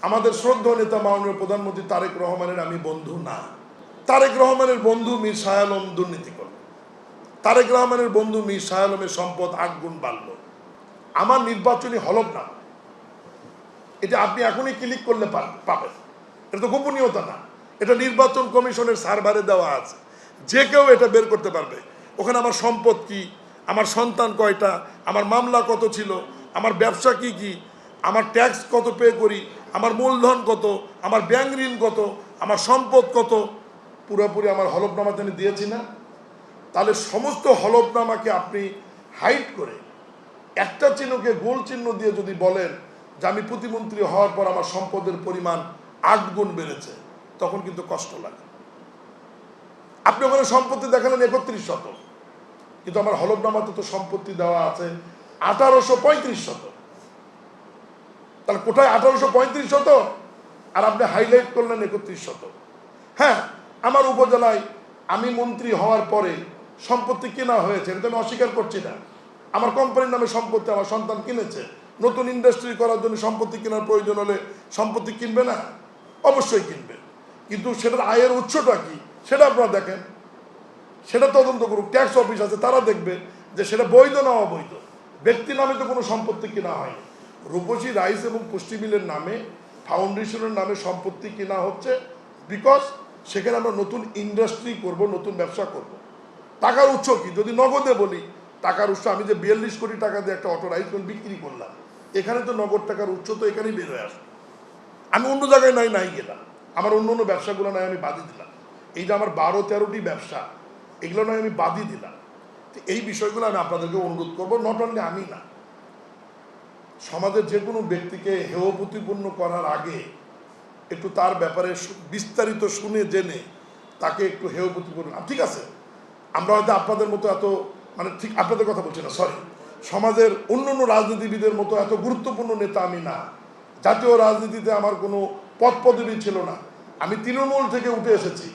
আমাদের শ্রদ্ধেয় নেতা মাননীয় প্রধানমন্ত্রী তারেক রহমানের আমি বন্ধু না। তারেক রহমানের বন্ধু মীর শাহ আলম দুর্নীতি করল। তারেক রহমানের বন্ধু মীর শাহ আলমের সম্পদ 8 গুণ বাড়ল। আমার নির্বাচনী হলফনামা, এটা আপনি এখনই ক্লিক করলে পাবেন। এটা তো গোপনীয়তা না, এটা নির্বাচন কমিশনের সার্ভারে দেওয়া আছে, যে কেউ এটা বের করতে পারবে। ওখানে আমার সম্পদ কি, আমার সন্তান কয়টা, আমার মামলা কত ছিল, আমার ব্যবসা কি কি, আমার ট্যাক্স কত পে করি, আমার মূলধন কত, আমার ব্যাংক ঋণ কত, আমার সম্পদ কত, পুরোপুরি আমার হলফনামাতে আমি দিয়েছি না। তাহলে সমস্ত হলফনামাকে আপনি হাইড করে একটা চিহ্নকে গোল চিহ্ন দিয়ে যদি বলেন যে আমি প্রতিমন্ত্রী হওয়ার পর আমার সম্পদের পরিমাণ 8 গুণ বেড়েছে, তখন কিন্তু কষ্ট লাগে। আপনি ওখানে সম্পত্তি দেখালেন 31 শতক, কিন্তু আমার হলফনামাতে তো সম্পত্তি দেওয়া আছে 1835 শতক। তাহলে কোথায় 1835 শতক আর আপনি হাইলাইট করলেন 31 শতক। হ্যাঁ, আমার উপজেলায় আমি মন্ত্রী হওয়ার পরে সম্পত্তি কেনা হয়েছে, এটা আমি অস্বীকার করছি না। আমার কোম্পানির নামে সম্পত্তি আমার সন্তান কিনেছে। নতুন ইন্ডাস্ট্রি করার জন্য সম্পত্তি কেনার প্রয়োজন হলে সম্পত্তি কিনবে না? অবশ্যই কিনবে, কিন্তু সেটার আয়ের উৎসটা কি সেটা আপনারা দেখেন, সেটা তদন্ত করুক। ট্যাক্স অফিস আছে, তারা দেখবে যে সেটা বৈধ না অবৈধ। ব্যক্তি নামে তো কোনো সম্পত্তি কেনা হয়নি। রূপসী রাইস এবং পুষ্টি মিলের নামে, ফাউন্ডেশনের নামে সম্পত্তি কেনা হচ্ছে বিকজ সেখানে আমরা নতুন ইন্ডাস্ট্রি করব, নতুন ব্যবসা করব। টাকার উৎস কি? যদি নগদে বলি, টাকার উৎস আমি যে 42 কোটি টাকা দিয়ে একটা অটো রাইস মিল বিক্রি করলাম, এখানে তো নগদ টাকার উৎস তো এখানেই বের হয়ে আসবে। আমি অন্য জায়গায় নাই গেলাম, আমার অন্য অন্য ব্যবসাগুলো নয় আমি বাদই দিলাম। এই যে আমার 12-13টি ব্যবসা, এগুলো নয় আমি বাদই দিলাম। এই বিষয়গুলো আমি আপনাদেরকে অনুরোধ করবো, নট অনলি আমি না, সমাজের যে কোনো ব্যক্তিকে হেয় প্রতিপন্ন করার আগে একটু তার ব্যাপারে বিস্তারিত শুনে জেনে তাকে একটু হেয় প্রতিপন্ন। ঠিক আছে, আমরা হয়তো আপনাদের মতো এত, মানে ঠিক আপনাদের কথা বলছি না, সরি, সমাজের অন্য অন্য রাজনীতিবিদের মতো এত গুরুত্বপূর্ণ নেতা আমি না। জাতীয় রাজনীতিতে আমার কোনো পদ পদবি ছিল না, আমি তৃণমূল থেকে উঠে এসেছি,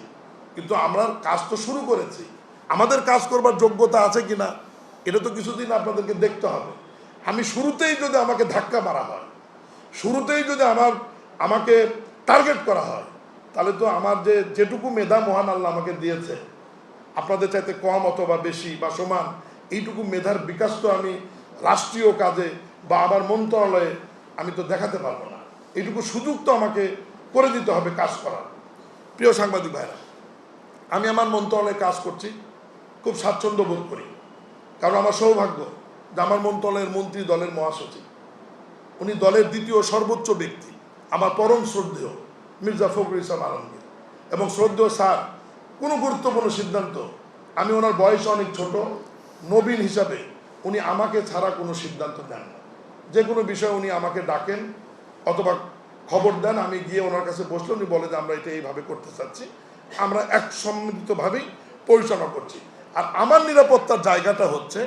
কিন্তু আমরা কাজ তো শুরু করেছি। আমাদের কাজ করবার যোগ্যতা আছে কিনা এটা তো কিছুদিন আপনাদেরকে দেখতে হবে। আমি শুরুতেই যদি আমাকে ধাক্কা মারা হয়, শুরুতেই যদি আমাকে টার্গেট করা হয়, তাহলে তো আমার যেটুকু মেধা মহান আল্লাহ আমাকে দিয়েছে, আপনাদের চাইতে কম অথবা বেশি বা সমান, এইটুকু মেধার বিকাশ তো আমি রাষ্ট্রীয় কাজে বা আমার মন্ত্রণালয়ে আমি তো দেখাতে পারবো না। এইটুকু সুযোগ তো আমাকে করে দিতে হবে কাজ করার। প্রিয় সাংবাদিক ভাইরা, আমি আমার মন্ত্রণালয়ে কাজ করছি, খুব স্বাচ্ছন্দ্য বোধ করি, কারণ আমার সৌভাগ্য যে আমার মন্ত্রণালয়ের মন্ত্রী দলের মহাসচিব, উনি দলের দ্বিতীয় সর্বোচ্চ ব্যক্তি, আমার পরম শ্রদ্ধেয় মির্জা ফখরুল ইসলাম আলমগীর। এবং শ্রদ্ধেয় স্যার কোনো গুরুত্বপূর্ণ সিদ্ধান্ত, আমি ওনার বয়স অনেক ছোট, নবীন হিসাবে উনি আমাকে ছাড়া কোনো সিদ্ধান্ত নেন না। যে কোনো বিষয়ে উনি আমাকে ডাকেন অথবা খবর দেন, আমি গিয়ে ওনার কাছে বসলে উনি বলে যে আমরা এটা এইভাবে করতে চাচ্ছি, আমরা এক সম্মিলিতভাবেই পরিচালনা করছি। আর আমার নিরাপত্তার জায়গাটা হচ্ছে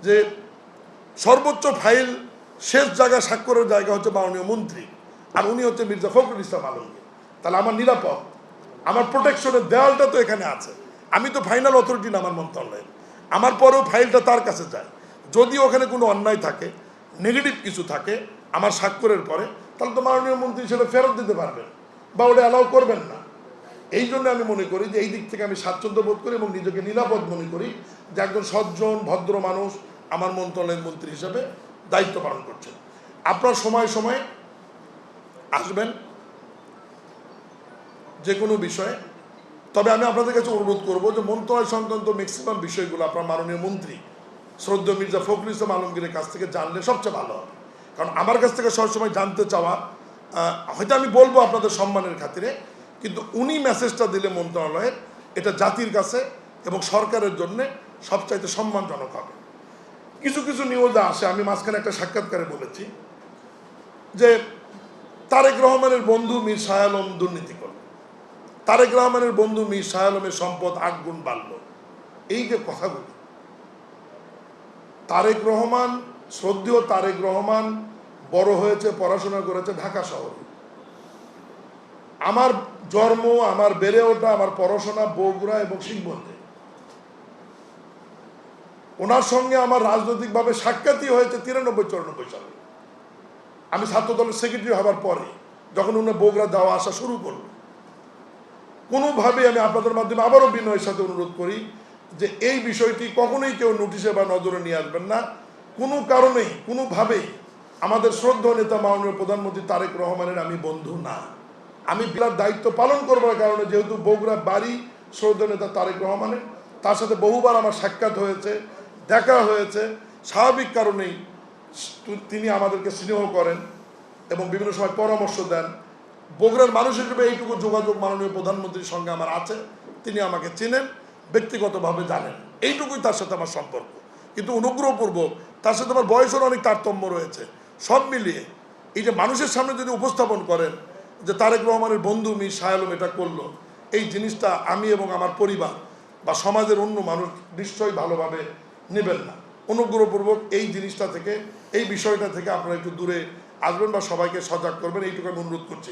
যে সর্বোচ্চ ফাইল শেষ জায়গা স্বাক্ষরের জায়গা হচ্ছে মাননীয় মন্ত্রী, আর উনি হচ্ছে মির্জা ফখরুল ইসলাম আলমগীর। তাহলে আমার নিরাপদ, আমার প্রোটেকশনের দেওয়ালটা তো এখানে আছে। আমি তো ফাইনাল অথরিটি না আমার মন্ত্রণালয়ের, আমার পরেও ফাইলটা তার কাছে যায়। যদি ওখানে কোনো অন্যায় থাকে, নেগেটিভ কিছু থাকে আমার স্বাক্ষরের পরে, তাহলে তো মাননীয় মন্ত্রী সেটা ফেরত দিতে পারবেন বা ওটা অ্যালাউ করবেন না। এই জন্য আমি মনে করি যে এই দিক থেকে আমি স্বাচ্ছন্দ্য বোধ করি এবং নিজেকে নিরাপদ মনে করি যে একজন সজ্জন ভদ্র মানুষ আমার মন্ত্রণালয়ের মন্ত্রী হিসেবে দায়িত্ব পালন করছেন। আপনার সময় সময় আসবেন যে কোনো বিষয়ে, তবে আমি আপনাদের কাছে অনুরোধ করবো যে মন্ত্রণালয় সংক্রান্ত ম্যাক্সিমাম বিষয়গুলো আপনার মাননীয় মন্ত্রী শ্রদ্ধেয় মির্জা ফখরুল ইসলাম আলমগীরের কাছ থেকে জানলে সবচেয়ে ভালো হবে। কারণ আমার কাছ থেকে সবসময় জানতে চাওয়া, হয়তো আমি বলবো আপনাদের সম্মানের খাতিরে, কিন্তু উনি মেসেজটা দিলে মন্ত্রণালয়ের, এটা জাতির কাছে এবং সরকারের জন্যে সবচাইতে সম্মানজনক হবে। কিছু কিছু নিউজ আসে, আমি মাঝখানে একটা সাক্ষাৎকারে বলেছি যে তারেক রহমানের বন্ধু মীর শাহ আলম দুর্নীতি করল, তারেক রহমানের বন্ধু মীর শাহ আলমের সম্পদ 8 গুণ বাড়ল। এই যে কথাগুলো, তারেক রহমান, শ্রদ্ধেয় তারেক রহমান বড় হয়েছে, পড়াশোনা করেছে ঢাকা শহরে। আমার জন্ম, আমার বেড়ে ওঠা, আমার পড়াশোনা বগুড়া এবং সিংহতে। ওনার সঙ্গে আমার রাজনৈতিকভাবে সাক্ষাৎই হয়েছে 93-94 সালে, আমি ছাত্র দলের সেক্রেটারি হবার পরে। যখন উনি বগুড়া যাওয়া আসা শুরু করলো। কোনোভাবেই আমি আপনাদের মাধ্যমে আবারও বিনয়ের সাথে অনুরোধ করি যে এই বিষয়টি কখনোই কেউ নোটিশে বা নজরে নিয়ে আসবেন না। কোনো কারণেই কোনোভাবেই আমাদের শ্রদ্ধেয় নেতা মাননীয় প্রধানমন্ত্রী তারেক রহমানের আমি বন্ধু না। আমি জেলার দায়িত্ব পালন করবার কারণে, যেহেতু বগুড়া বাড়ি শ্রদ্ধেয় নেতা তারেক রহমানের, তার সাথে বহুবার আমার সাক্ষাৎ হয়েছে, দেখা হয়েছে, স্বাভাবিক কারণেই তিনি আমাদেরকে স্নেহ করেন এবং বিভিন্ন সময় পরামর্শ দেন। বগুড়ার মানুষ হিসেবে এইটুকু যোগাযোগ মাননীয় প্রধানমন্ত্রীর সঙ্গে আমার আছে, তিনি আমাকে চেনেন, ব্যক্তিগতভাবে জানেন, এইটুকুই তার সাথে আমার সম্পর্ক। কিন্তু অনুগ্রহপূর্বক তার সাথে আমার বয়সের অনেক তারতম্য রয়েছে। সব মিলিয়ে এই যে মানুষের সামনে যদি উপস্থাপন করেন যে তারেক রহমানের বন্ধু মীর শাহ আলম এটা করলো, এই জিনিসটা আমি এবং আমার পরিবার বা সমাজের অন্য মানুষ নিশ্চয়ই ভালোভাবে নেবেন না। অনুগ্রহপূর্বক এই জিনিসটা থেকে, এই বিষয়টা থেকে আপনারা একটু দূরে আসবেন বা সবাইকে সজাগ করবেন, এইটুকু আমি অনুরোধ করছি।